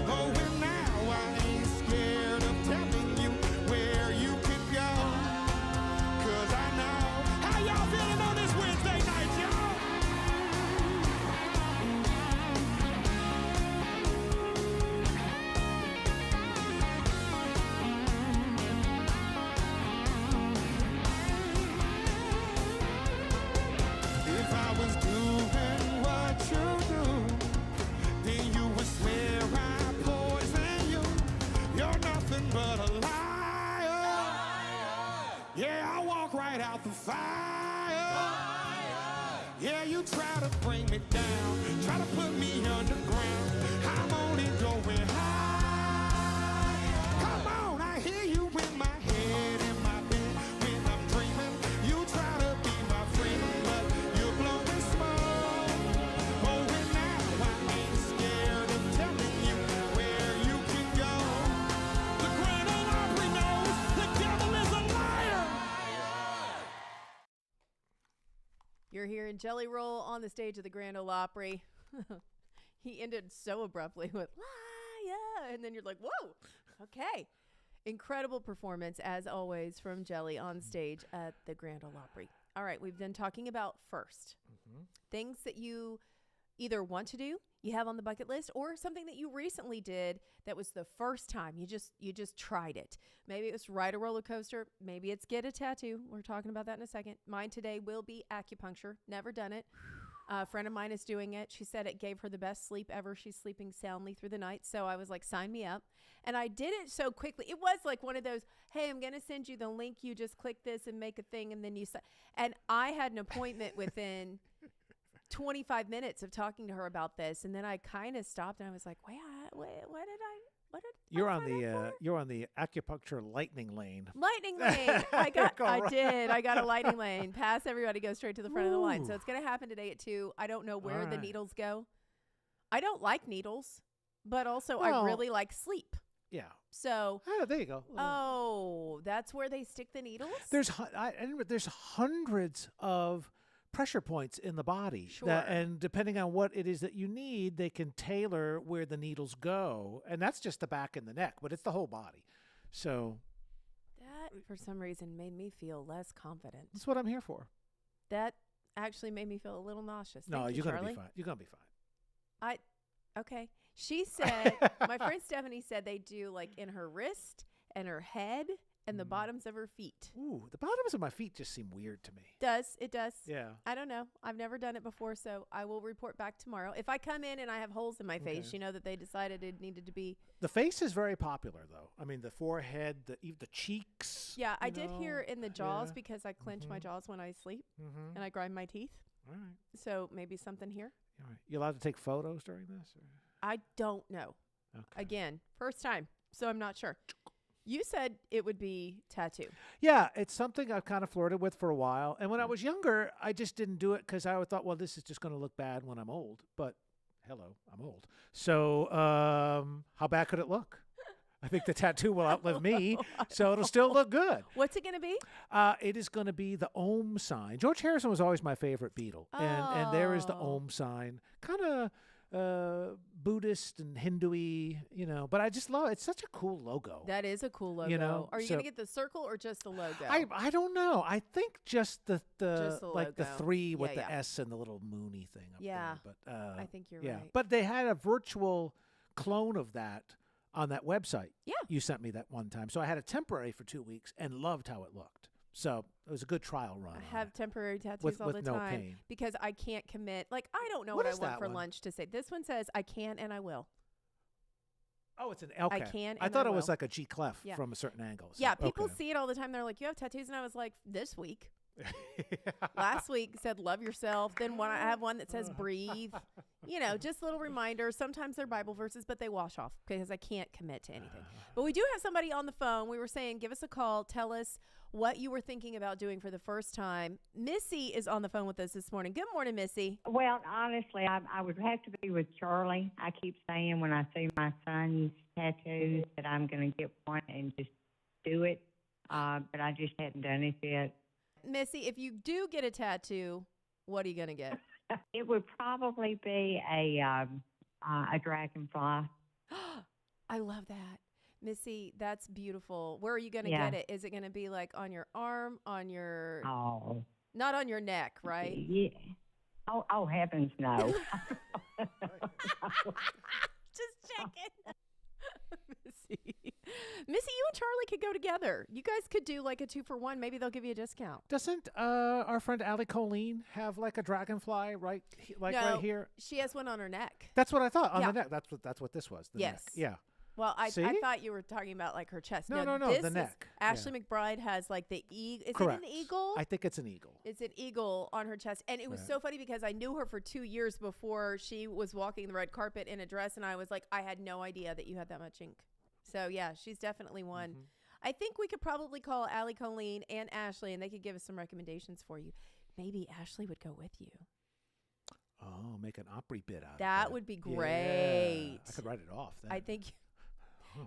Oh, and now I ain't scared of telling you where you can go. 'Cause I know how y'all feeling on this Wednesday night, y'all. If I was doing what you do, then you would swear I poison you. You're nothing but a liar. Yeah, I walk right out the fire. Yeah, you try to bring me down, try to put me underground. I'm only going high. Come on, I hear you in my head, in my bed, when I'm dreaming. You try to be my friend, but you're blowing smoke. Oh, and now I ain't scared of telling you where you can go. The Grand Ole Opry knows the devil is a liar. You're hearing Jelly Roll on the stage of the Grand Ole Opry. He ended so abruptly with liar, and then you're like, whoa, okay. Incredible performance, as always, from Jelly on stage at the Grand Ole Opry. All right, we've been talking about first. Things that you either want to do, you have on the bucket list, or something that you recently did that was the first time you just tried it. Maybe it was ride a roller coaster. Maybe it's get a tattoo. We're talking about that in a second. Mine today will be acupuncture. Never done it. A friend of mine is doing it. She said it gave her the best sleep ever. She's sleeping soundly through the night. So I was like, sign me up. And I did it so quickly. It was like one of those, hey, I'm going to send you the link. You just click this and make a thing. And then and I had an appointment within 25 minutes of talking to her about this. And then I kind of stopped and I was like, wait, what did You're on the acupuncture lightning lane. Lightning lane. I got a lightning lane. Pass everybody, go straight to the front of the line. So it's going to happen today at 2. I don't know where the needles go. I don't like needles, but also I really like sleep. Yeah. So there you go. Oh, that's where they stick the needles? There's hundreds of pressure points in the body. Sure. And depending on what it is that you need, they can tailor where the needles go. And that's just the back and the neck, but it's the whole body. So that, for some reason, made me feel less confident. That's what I'm here for. That actually made me feel a little nauseous. No, Thank you're you, going to be Charlie. fine. You're going to be fine. Okay. She said, my friend Stephanie said they do like in her wrist and her head and the bottoms of her feet. Ooh, the bottoms of my feet just seem weird to me. It does. Yeah. I don't know. I've never done it before, so I will report back tomorrow. If I come in and I have holes in my face, you know that they decided it needed to be. The face is very popular, though. I mean, the forehead, even the cheeks. Yeah, I did hear in the jaws because I clench my jaws when I sleep and I grind my teeth. All right. So maybe something here. All right. You allowed to take photos during this? Or? I don't know. Okay. Again, first time, so I'm not sure. You said it would be tattoo. Yeah, it's something I've kind of flirted with for a while. And when I was younger, I just didn't do it because I thought, well, this is just going to look bad when I'm old. But hello, I'm old. So how bad could it look? I think the tattoo will outlive me, so it'll still look good. What's it going to be? It is going to be the Om sign. George Harrison was always my favorite Beatle. And there is the Om sign. Kind of Buddhist and Hindu-y, but I just love it. It's such a cool logo. That is a cool logo. Are you going to get the circle or just the logo? I don't know. I think just the like the logo. 3 with the S and the little moony thing up there. But I think you're right. But they had a virtual clone of that on that website. Yeah. You sent me that one time. So I had a temporary for 2 weeks and loved how it looked. So it was a good trial run. I have temporary tattoos all the no time pain. because I can't commit. Like, I don't know What what I is want that for one? lunch to say. This one says I can and I will. Oh, it's an okay. I can. I and thought I it was will. like a G clef Yeah. from a certain angle. So, Yeah, people okay. see it all the time. They're like, "You have tattoos," and I was like, "This week." Last week said "Love yourself." Then I have one that says "Breathe." Just little reminders. Sometimes they're Bible verses, but they wash off because I can't commit to anything. But we do have somebody on the phone. We were saying, give us a call. Tell us what you were thinking about doing for the first time. Missy is on the phone with us this morning. Good morning, Missy. Well, honestly, I would have to be with Charlie. I keep saying when I see my son's tattoos that I'm going to get one and just do it, but I just hadn't done it yet. Missy, if you do get a tattoo, what are you going to get? It would probably be a dragonfly. I love that. Missy, that's beautiful. Where are you going to Yeah. get it? Is it going to be like on your arm, on your... Oh. Not on your neck, right? Yeah. Oh, heavens, no. Just checking. Missy, you and Charlie could go together. You guys could do like a 2-for-1. Maybe they'll give you a discount. Doesn't our friend Allie Colleen have like a dragonfly right here? She has one on her neck. That's what I thought on Yeah. the neck. That's what this was. The Yes. neck. Yeah. Well, I See? thought you were talking about like her chest. No, this the is- neck. Ashley McBride has like the eagle. Is Correct. it an eagle? I think it's an eagle. It's an eagle on her chest. And it was Right. so funny because I knew her for 2 years before she was walking the red carpet in a dress. And I was like, I had no idea that you had that much ink. So, yeah, she's definitely one. Mm-hmm. I think we could probably call Allie Colleen and Ashley, and they could give us some recommendations for you. Maybe Ashley would go with you. Oh, make an Opry bit out of That it. would be Yeah. great. I could write it off then. I think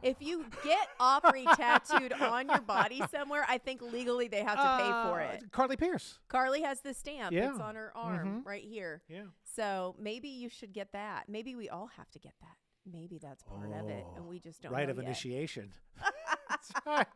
if you get Opry tattooed on your body somewhere, I think legally they have to pay for it. Carly Pierce. Carly has the stamp. Yeah. It's on her arm Mhm. right here. Yeah. So maybe you should get that. Maybe we all have to get that. Maybe that's part of it, and we just don't Rite know of yet. initiation. Let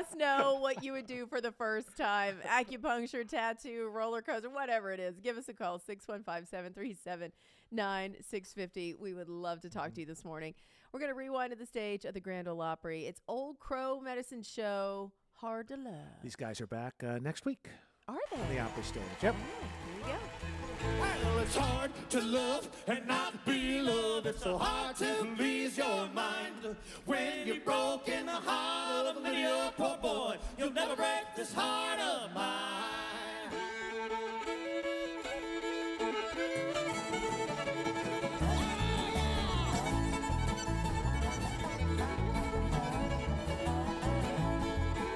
us know what you would do for the first time. Acupuncture, tattoo, roller coaster, whatever it is. Give us a call, 615-737-9650. We would love to talk to you this morning. We're going to rewind to the stage of the Grand Ole Opry. It's Old Crow Medicine Show, Hard to Love. These guys are back next week Are on they? the Opry stage. Yep. Here we go. Well, it's hard to love and not be loved. It's so hard to please your mind. When you're broken, the heart of a little poor boy, you'll never break this heart of mine.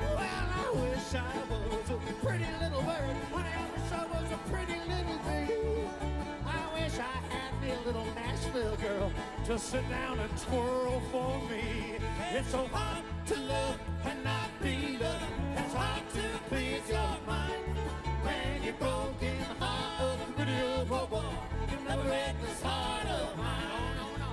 Well, I wish I was a pretty little bird. I wish I was a pretty little bee. I wish I had me a little Nashville girl to sit down and twirl for me. It's so hard to love and not be loved. It's hard to please your mind. When you're broken heart of a pretty old poor boy, you'll never break this heart of mine. Oh, no,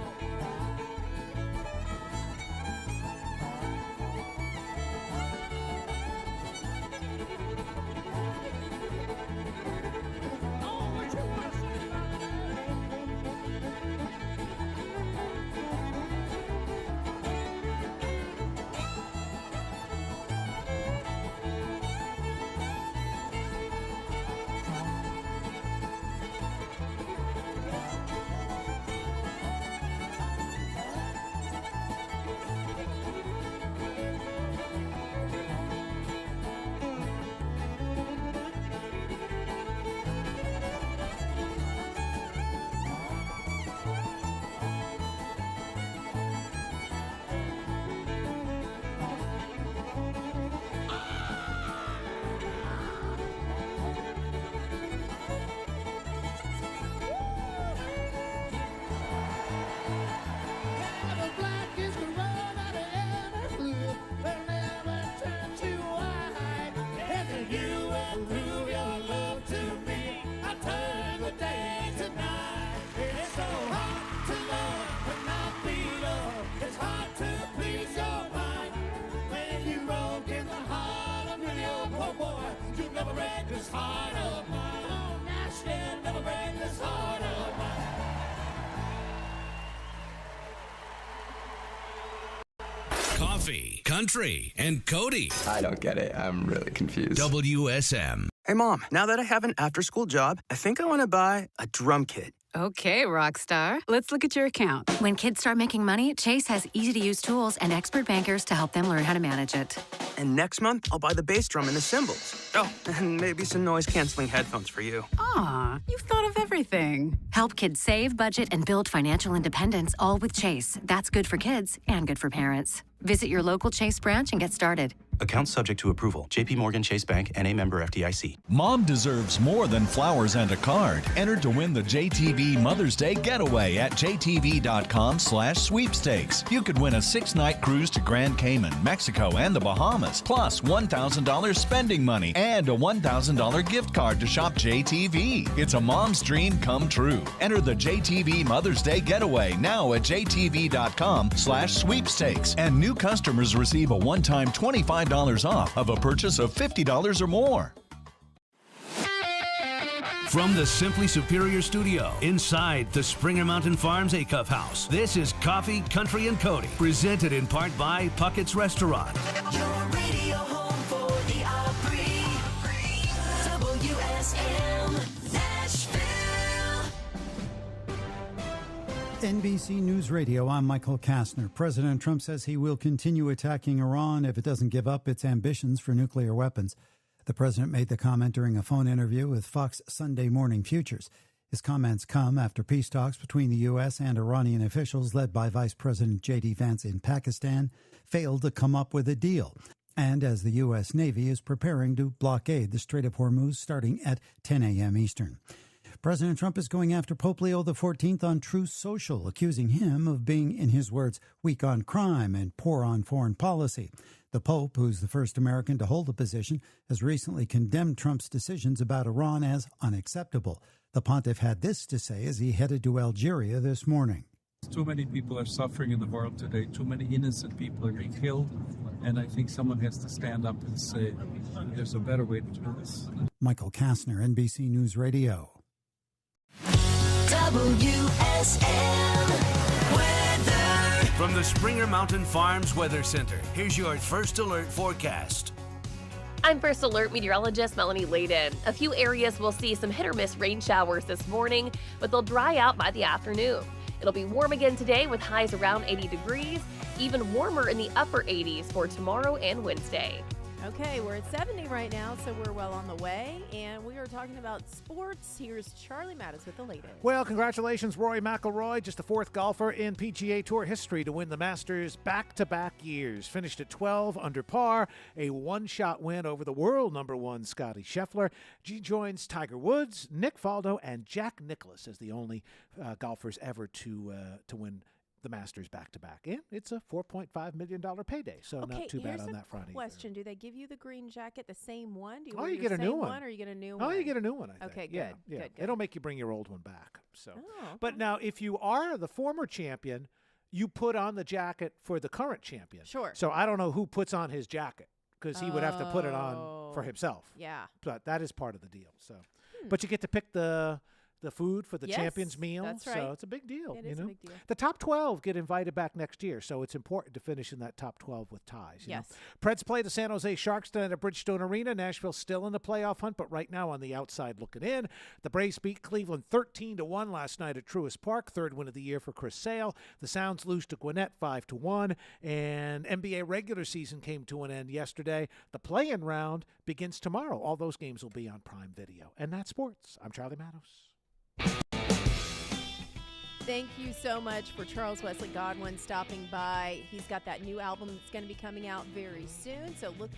Coffee, Country, and Cody. I don't get it. I'm really confused. WSM. Hey, Mom, now that I have an after-school job, I think I want to buy a drum kit. Okay, Rockstar. Let's look at your account. When kids start making money, Chase has easy-to-use tools and expert bankers to help them learn how to manage it. And next month, I'll buy the bass drum and the cymbals. Oh, and maybe some noise-canceling headphones for you. Aw, you've thought of everything. Help kids save, budget, and build financial independence, all with Chase. That's good for kids and good for parents. Visit your local Chase branch and get started. Account subject to approval. JP Morgan Chase Bank, N.A. member FDIC. Mom deserves more than flowers and a card. Enter to win the JTV Mother's Day getaway at jtv.com/sweepstakes. You could win a 6-night cruise to Grand Cayman, Mexico, and the Bahamas, plus $1,000 spending money and a $1,000 gift card to shop JTV. It's a mom's dream come true. Enter the JTV Mother's Day getaway now at jtv.com/sweepstakes. And new customers receive a one-time $25 off of a purchase of $50 or more. From the Simply Superior Studio, inside the Springer Mountain Farms Acuff House, this is Coffee, Country, and Cody, presented in part by Puckett's Restaurant. Your radio home for the Opry. WSM Nashville. NBC News Radio, I'm Michael Kastner. President Trump says he will continue attacking Iran if it doesn't give up its ambitions for nuclear weapons. The president made the comment during a phone interview with Fox Sunday Morning Futures. His comments come after peace talks between the U.S. and Iranian officials led by Vice President J.D. Vance in Pakistan failed to come up with a deal. And as the U.S. Navy is preparing to blockade the Strait of Hormuz starting at 10 a.m. Eastern. President Trump is going after Pope Leo XIV on Truth Social, accusing him of being, in his words, weak on crime and poor on foreign policy. The Pope, who's the first American to hold the position, has recently condemned Trump's decisions about Iran as unacceptable. The pontiff had this to say as he headed to Algeria this morning. Too many people are suffering in the world today. Too many innocent people are being killed. And I think someone has to stand up and say, there's a better way to do this. Michael Kastner, NBC News Radio. WSM Weather. From the Springer Mountain Farms Weather Center, here's your First Alert forecast. I'm First Alert meteorologist Melanie Layden. A few areas will see some hit or miss rain showers this morning, but they'll dry out by the afternoon. It'll be warm again today with highs around 80 degrees, even warmer in the upper 80s for tomorrow and Wednesday. Okay, we're at 70 right now, so we're well on the way, and we are talking about sports. Here's Charlie Mattis with the latest. Well, congratulations, Rory McIlroy, just the fourth golfer in PGA Tour history to win the Masters back-to-back years. Finished at 12 under par, a one-shot win over the world number one Scotty Scheffler. He joins Tiger Woods, Nick Faldo, and Jack Nicklaus as the only golfers ever to win the Masters back-to-back. And it's a $4.5 million payday, so not too bad on that front either. Question, do they give you the green jacket, the same one? Do you Oh, wear you your get a same new one. Or you get a new one? Oh, you get a new one, I think. Okay, good. Yeah. Good. They don't make you bring your old one back. So, okay. But now, if you are the former champion, you put on the jacket for the current champion. Sure. So I don't know who puts on his jacket because he would have to put it on for himself. Yeah. But that is part of the deal. So, but you get to pick the food for the champion's meal. That's right. So it's a big deal. It is a big deal. The top 12 get invited back next year, so it's important to finish in that top 12 with ties. You Yes. know? Preds play the San Jose Sharks tonight at Bridgestone Arena. Nashville's still in the playoff hunt, but right now on the outside looking in. The Braves beat Cleveland 13-1 last night at Truist Park. Third win of the year for Chris Sale. The Sounds lose to Gwinnett 5-1. And NBA regular season came to an end yesterday. The play-in round begins tomorrow. All those games will be on Prime Video. And that's sports. I'm Charlie Mattos. Thank you so much for Charles Wesley Godwin stopping by. He's got that new album that's going to be coming out very soon. So look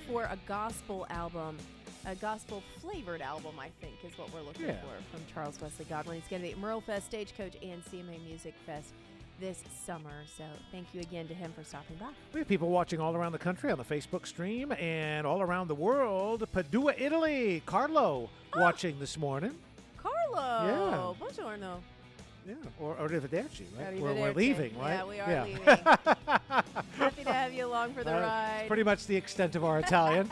for a gospel album, a gospel-flavored album, I think, is what we're looking for from Charles Wesley Godwin. He's going to be at Merle Fest, Stagecoach, and CMA Music Fest this summer. So thank you again to him for stopping by. We have people watching all around the country on the Facebook stream and all around the world. Padua, Italy. Carlo watching this morning. Carlo. Yeah. Buongiorno. Yeah, or Arrivederci, right? Arrivederci. We're leaving, right? Yeah, we are leaving. Happy to have you along for the ride. It's pretty much the extent of our Italian.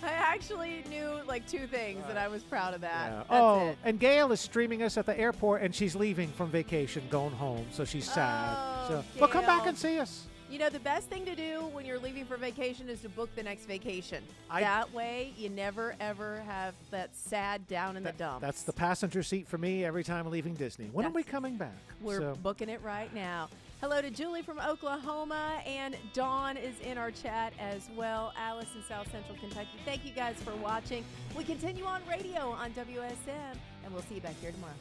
I actually knew like 2 things, and I was proud of that. Yeah. That's Oh, it. and Gail is streaming us at the airport, and she's leaving from vacation, going home, so she's sad. Oh, So, well, come back Gail. and see us. You know, the best thing to do when you're leaving for vacation is to book the next vacation. That way, you never, ever have that sad down in the dumps. That's the passenger seat for me every time leaving Disney. When are we coming back? We're So- booking it right now. Hello to Julie from Oklahoma, and Dawn is in our chat as well. Alice in South Central Kentucky. Thank you guys for watching. We continue on radio on WSM, and we'll see you back here tomorrow.